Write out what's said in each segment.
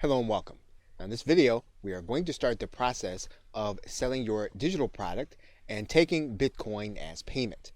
Hello and welcome. Now in this video, we are going to start the process of selling your digital product and taking Bitcoin as payment.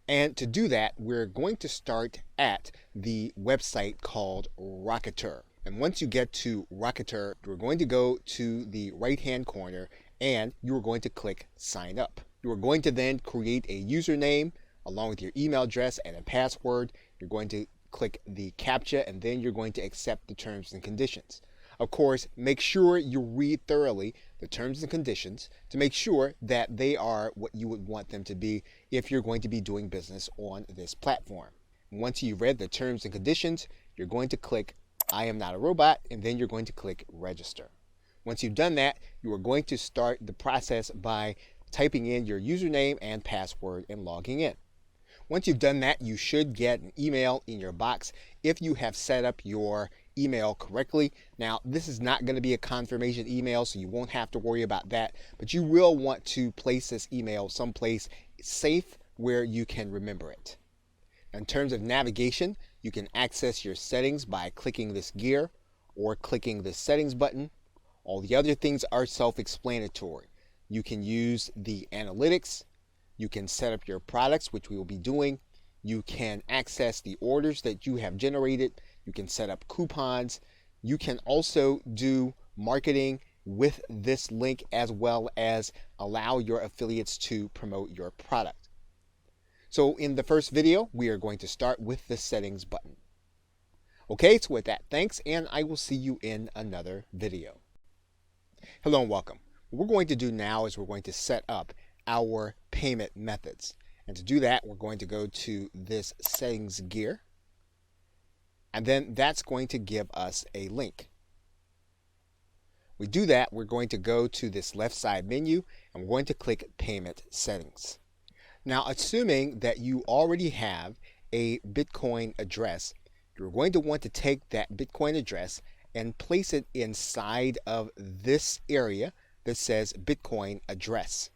And to do that, we're going to start at the website called Rocketer. And once you get to Rocketer, we're going to go to the right-hand corner and you are going to click Sign Up. You are going to then create a username along with your email address and a password. You're going to click the CAPTCHA and then you're going to accept the terms and conditions. Of course, make sure you read thoroughly the terms and conditions to make sure that they are what you would want them to be if you're going to be doing business on this platform. Once you've read the terms and conditions, you're going to click I am not a robot, and then you're going to click register. Once you've done that, you are going to start the process by typing in your username and password and logging in. Once you've done that, you should get an email in your box if you have set up your email correctly. Now, this is not going to be a confirmation email, so you won't have to worry about that, but you will want to place this email someplace safe where you can remember it. In terms of navigation, you can access your settings by clicking this gear or clicking the settings button. All the other things are self-explanatory. You can use the analytics. You can set up your products, which we will be doing. You can access the orders that you have generated. You can set up coupons. You can also do marketing with this link as well as allow your affiliates to promote your product. So in the first video, we are going to start with the settings button. Okay, so with that, thanks, and I will see you in another video. Hello and welcome. What we're going to do now is we're going to set up our payment methods. And to do that, we're going to go to this settings gear. And then that's going to give us a link. We do that, we're going to go to this left side menu and we're going to click payment settings. Now, assuming that you already have a Bitcoin address, you're going to want to take that Bitcoin address and place it inside of this area that says Bitcoin address.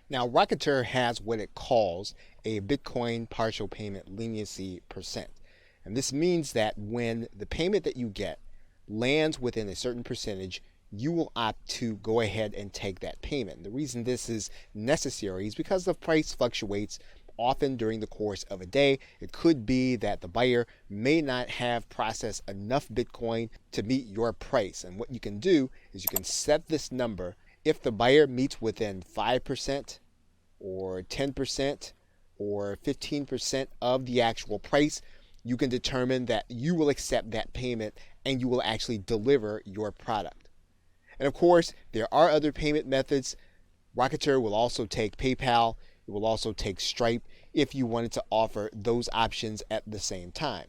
Now, Rocketer has what it calls a Bitcoin partial payment leniency percent. And this means that when the payment that you get lands within a certain percentage, you will opt to go ahead and take that payment. The reason this is necessary is because the price fluctuates often during the course of a day. It could be that the buyer may not have processed enough Bitcoin to meet your price. And what you can do is you can set this number. If the buyer meets within 5% or 10% or 15% of the actual price, you can determine that you will accept that payment and you will actually deliver your product. And of course, there are other payment methods. Rocketer will also take PayPal. It will also take Stripe if you wanted to offer those options at the same time.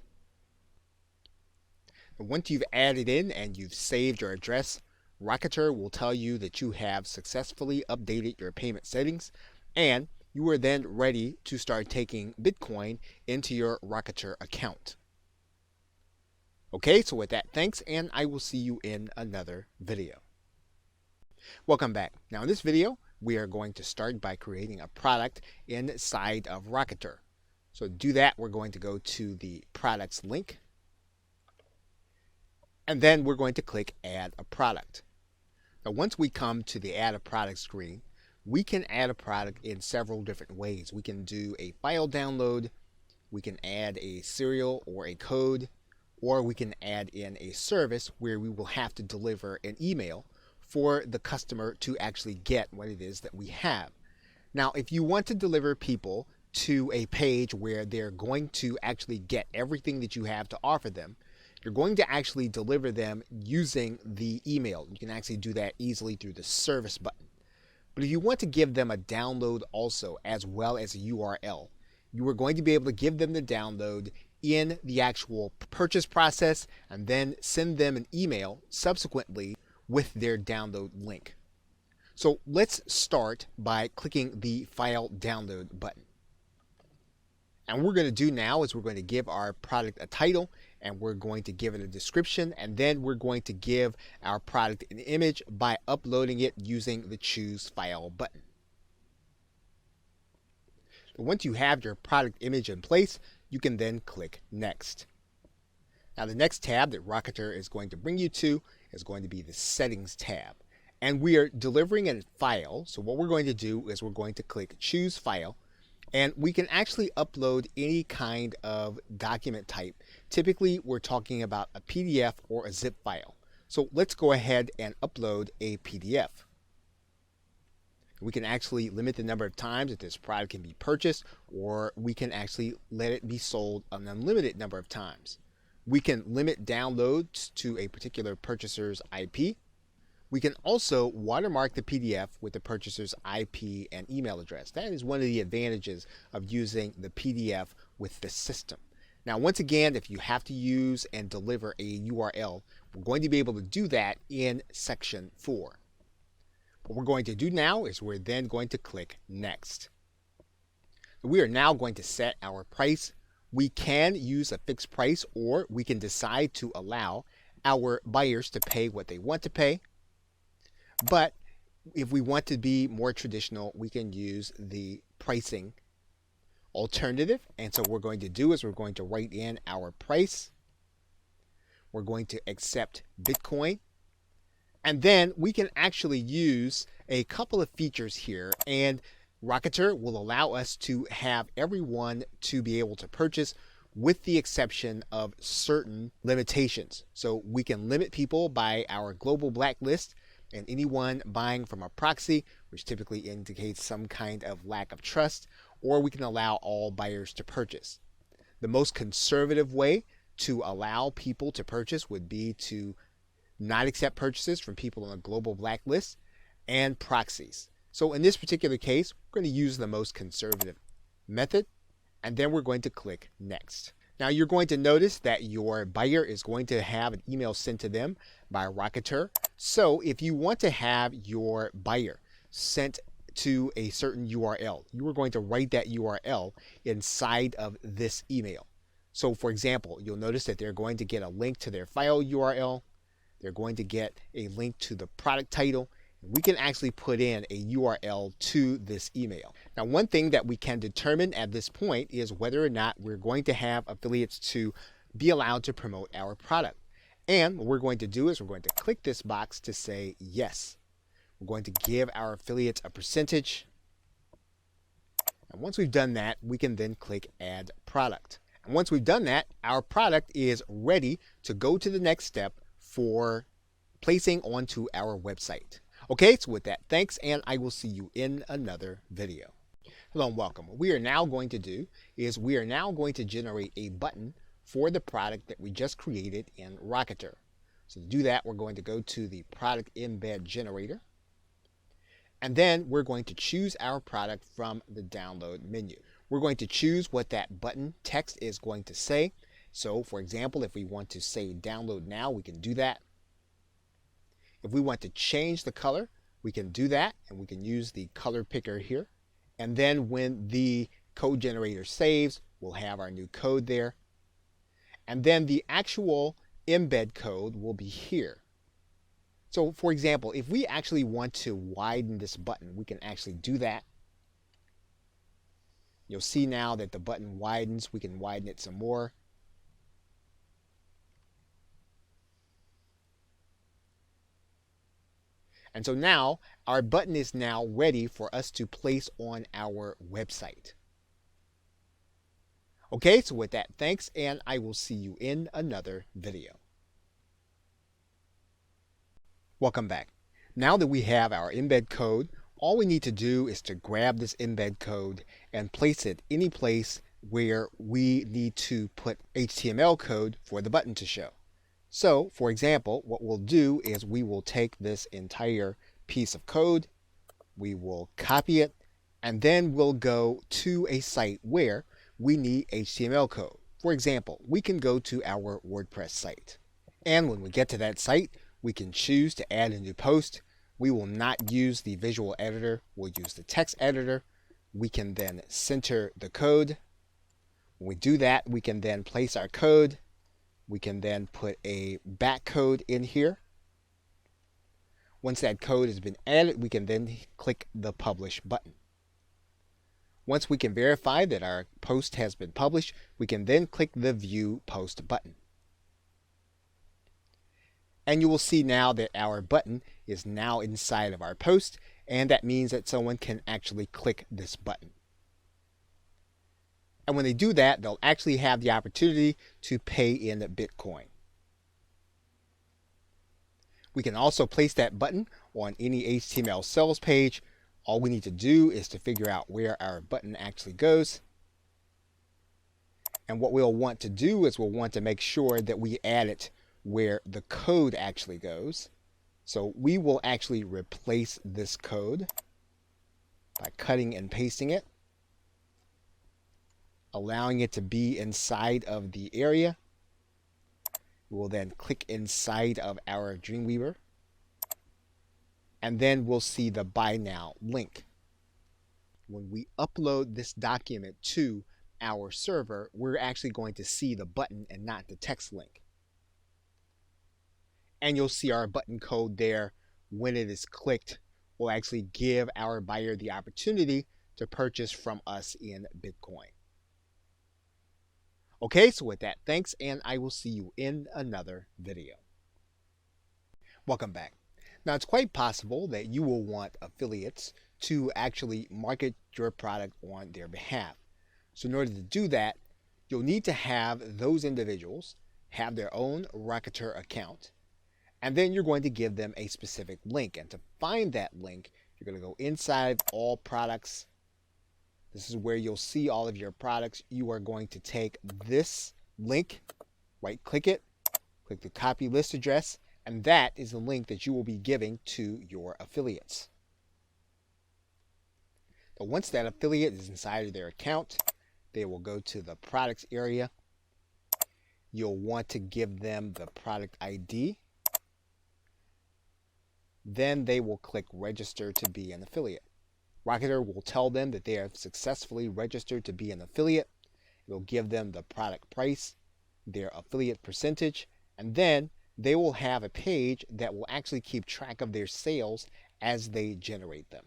And once you've added in and you've saved your address, Rocketer will tell you that you have successfully updated your payment settings and you are then ready to start taking Bitcoin into your Rocketer account. Okay, so with that, thanks, and I will see you in another video. Welcome back. Now in this video, we are going to start by creating a product inside of Rocketer. So to do that, we're going to go to the products link. And then we're going to click add a product. Now once we come to the add a product screen, we can add a product in several different ways. We can do a file download, we can add a serial or a code, or we can add in a service where we will have to deliver an email for the customer to actually get what it is that we have. Now, if you want to deliver people to a page where they're going to actually get everything that you have to offer them, you're going to actually deliver them using the email. You can actually do that easily through the service button. But if you want to give them a download also, as well as a URL, you are going to be able to give them the download in the actual purchase process and then send them an email subsequently with their download link. So let's start by clicking the file download button. And what we're going to do now is we're going to give our product a title and we're going to give it a description, and then we're going to give our product an image by uploading it using the choose file button. Once you have your product image in place, you can then click next. Now the next tab that Rocketer is going to bring you to is going to be the Settings tab. And we are delivering a file, so what we're going to do is we're going to click Choose File, and we can actually upload any kind of document type. Typically, we're talking about a PDF or a zip file. So let's go ahead and upload a PDF. We can actually limit the number of times that this product can be purchased, or we can actually let it be sold an unlimited number of times. We can limit downloads to a particular purchaser's IP. We can also watermark the PDF with the purchaser's IP and email address. That is one of the advantages of using the PDF with the system. Now, once again, if you have to use and deliver a URL, we're going to be able to do that in section 4. What we're going to do now is we're then going to click Next. We are now going to set our price. We can use a fixed price, or we can decide to allow our buyers to pay what they want to pay. But if we want to be more traditional, we can use the pricing alternative. And so what we're going to do is we're going to write in our price. We're going to accept Bitcoin. And then we can actually use a couple of features here, and Rocketer will allow us to have everyone to be able to purchase, with the exception of certain limitations. So we can limit people by our global blacklist, and anyone buying from a proxy, which typically indicates some kind of lack of trust, or we can allow all buyers to purchase. The most conservative way to allow people to purchase would be to not accept purchases from people on a global blacklist and proxies. So in this particular case, we're going to use the most conservative method, and then we're going to click Next. Now you're going to notice that your buyer is going to have an email sent to them by Rocketer. So if you want to have your buyer sent to a certain URL, you are going to write that URL inside of this email. So for example, you'll notice that they're going to get a link to their file URL. They're going to get a link to the product title. We can actually put in a URL to this email. Now, one thing that we can determine at this point is whether or not we're going to have affiliates to be allowed to promote our product. And what we're going to do is we're going to click this box to say yes. We're going to give our affiliates a percentage. And once we've done that, we can then click Add Product. And once we've done that, our product is ready to go to the next step for placing onto our website. Okay, so with that, thanks, and I will see you in another video. Hello and welcome. What we are now going to do is we are now going to generate a button for the product that we just created in Rocketer. So to do that, we're going to go to the product embed generator, and then we're going to choose our product from the download menu. We're going to choose what that button text is going to say. So for example, if we want to say download now, we can do that. If we want to change the color, we can do that, and we can use the color picker here. And then when the code generator saves, we'll have our new code there. And then the actual embed code will be here. So for example, if we actually want to widen this button, we can actually do that. You'll see now that the button widens. We can widen it some more. And so now our button is now ready for us to place on our website. Okay, so with that, thanks, and I will see you in another video. Welcome back. Now that we have our embed code, all we need to do is to grab this embed code and place it any place where we need to put HTML code for the button to show. So, for example, what we'll do is we will take this entire piece of code, we will copy it, and then we'll go to a site where we need HTML code. For example, we can go to our WordPress site. And when we get to that site, we can choose to add a new post. We will not use the visual editor, we'll use the text editor. We can then center the code. When we do that, we can then place our code. We can then put a back code in here. Once that code has been added, we can then click the Publish button. Once we can verify that our post has been published, we can then click the View Post button. And you will see now that our button is now inside of our post, and that means that someone can actually click this button. And when they do that, they'll actually have the opportunity to pay in Bitcoin. We can also place that button on any HTML sales page. All we need to do is to figure out where our button actually goes. And what we'll want to do is we'll want to make sure that we add it where the code actually goes. So we will actually replace this code by cutting and pasting it, allowing it to be inside of the area. We'll then click inside of our Dreamweaver, and then we'll see the Buy Now link. When we upload this document to our server, we're actually going to see the button and not the text link. And you'll see our button code there. When it is clicked, will actually give our buyer the opportunity to purchase from us in Bitcoin. Okay, so with that, thanks, and I will see you in another video. Welcome back. Now, it's quite possible that you will want affiliates to actually market your product on their behalf. So in order to do that, you'll need to have those individuals have their own Rocketer account, and then you're going to give them a specific link. And to find that link, you're going to go inside All Products. This is where you'll see all of your products. You are going to take this link, right-click it, click the copy list address, and that is the link that you will be giving to your affiliates. So once that affiliate is inside of their account, they will go to the products area. You'll want to give them the product ID. Then they will click register to be an affiliate. Rocketer will tell them that they have successfully registered to be an affiliate. It will give them the product price, their affiliate percentage, and then they will have a page that will actually keep track of their sales as they generate them.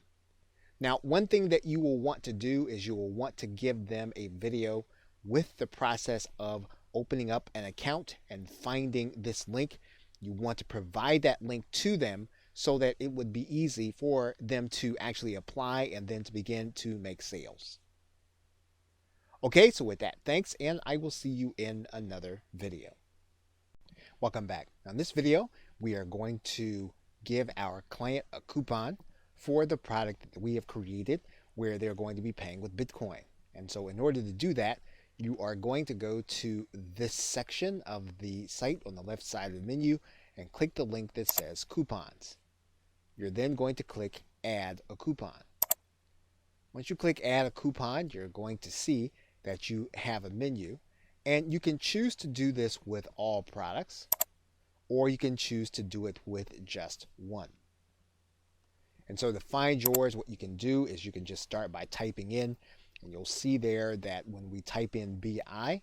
Now, one thing that you will want to do is you will want to give them a video with the process of opening up an account and finding this link. You want to provide that link to them so that it would be easy for them to actually apply and then to begin to make sales. Okay, so with that, thanks, and I will see you in another video. Welcome back. Now in this video, we are going to give our client a coupon for the product that we have created where they're going to be paying with Bitcoin. And so in order to do that, you are going to go to this section of the site on the left side of the menu and click the link that says coupons. You're then going to click add a coupon. Once you click add a coupon, you're going to see that you have a menu, and you can choose to do this with all products, or you can choose to do it with just one. And so to find yours, what you can do is you can just start by typing in, and you'll see there that when we type in BI,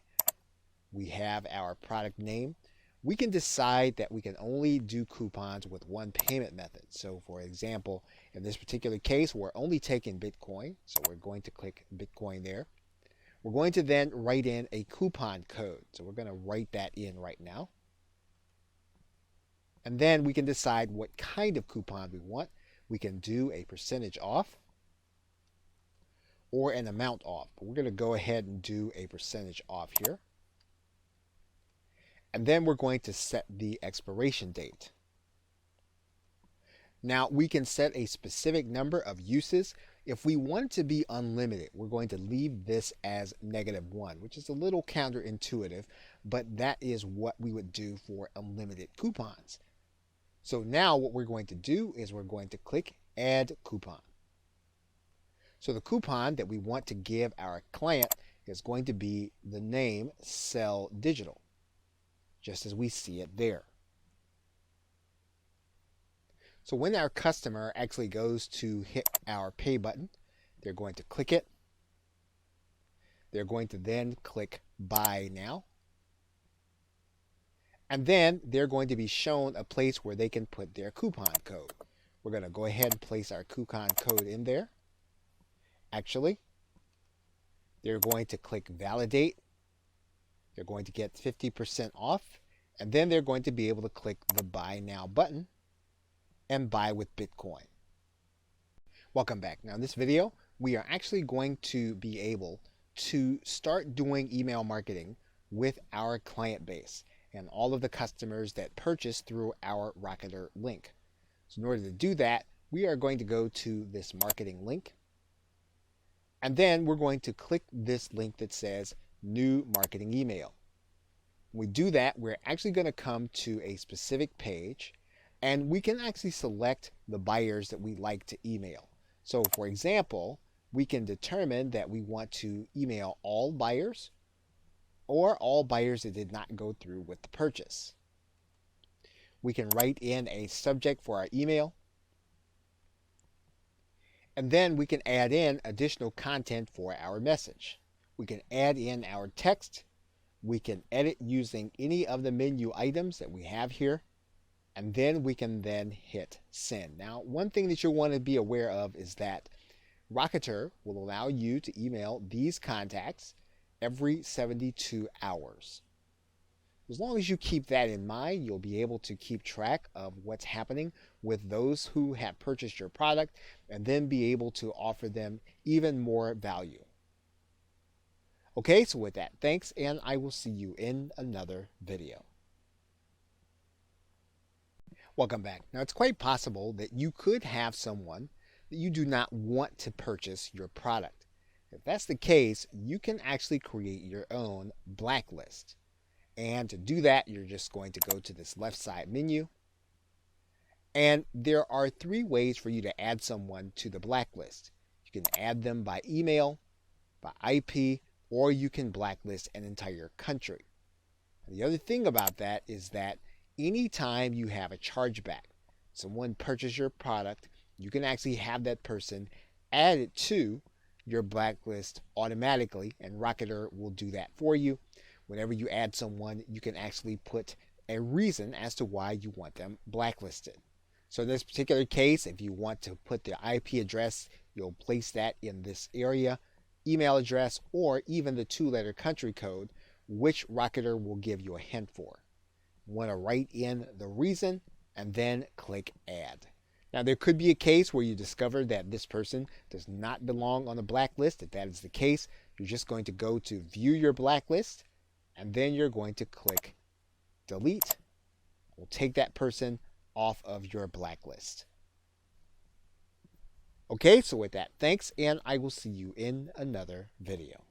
we have our product name. We can decide that we can only do coupons with one payment method. So for example, in this particular case, we're only taking Bitcoin. So we're going to click Bitcoin there. We're going to then write in a coupon code. So we're going to write that in right now. And then we can decide what kind of coupon we want. We can do a percentage off or an amount off. But we're going to go ahead and do a percentage off here. And then we're going to set the expiration date. Now we can set a specific number of uses. If we want it to be unlimited, we're going to leave this as -1, which is a little counterintuitive, but that is what we would do for unlimited coupons. So now what we're going to do is we're going to click add coupon. So the coupon that we want to give our client is going to be the name Sell Digital, just as we see it there. So when our customer actually goes to hit our pay button, they're going to click it. They're going to then click Buy Now. And then they're going to be shown a place where they can put their coupon code. We're going to go ahead and place our coupon code in there. Actually, they're going to click Validate. They're going to get 50% off. And then they're going to be able to click the Buy Now button and buy with Bitcoin. Welcome back. Now in this video, we are actually going to be able to start doing email marketing with our client base and all of the customers that purchase through our Rocketer link. So in order to do that, we are going to go to this marketing link, and then we're going to click this link that says New Marketing Email. When we do that, we're actually going to come to a specific page, and we can actually select the buyers that we like to email. So for example, we can determine that we want to email all buyers or all buyers that did not go through with the purchase. We can write in a subject for our email, and then we can add in additional content for our message. We can add in our text. We can edit using any of the menu items that we have here, and then we can then hit send. Now, one thing that you'll want to be aware of is that Rocketer will allow you to email these contacts every 72 hours. As long as you keep that in mind, you'll be able to keep track of what's happening with those who have purchased your product and then be able to offer them even more value. Okay, so with that, thanks, and I will see you in another video. Welcome back. Now, it's quite possible that you could have someone that you do not want to purchase your product. If that's the case, you can actually create your own blacklist. And to do that, you're just going to go to this left side menu. And there are 3 ways for you to add someone to the blacklist. You can add them by email, by IP, or you can blacklist an entire country. And the other thing about that is that anytime you have a chargeback, someone purchased your product, you can actually have that person added to your blacklist automatically, and Rocketer will do that for you. Whenever you add someone, you can actually put a reason as to why you want them blacklisted. So in this particular case, if you want to put their IP address, you'll place that in this area, email address, or even the 2-letter country code, which Rocketer will give you a hint for. You want to write in the reason and then click add. Now, there could be a case where you discover that this person does not belong on the blacklist. If that is the case, you're just going to go to view your blacklist, and then you're going to click delete. We'll take that person off of your blacklist. Okay, so with that, thanks, and I will see you in another video.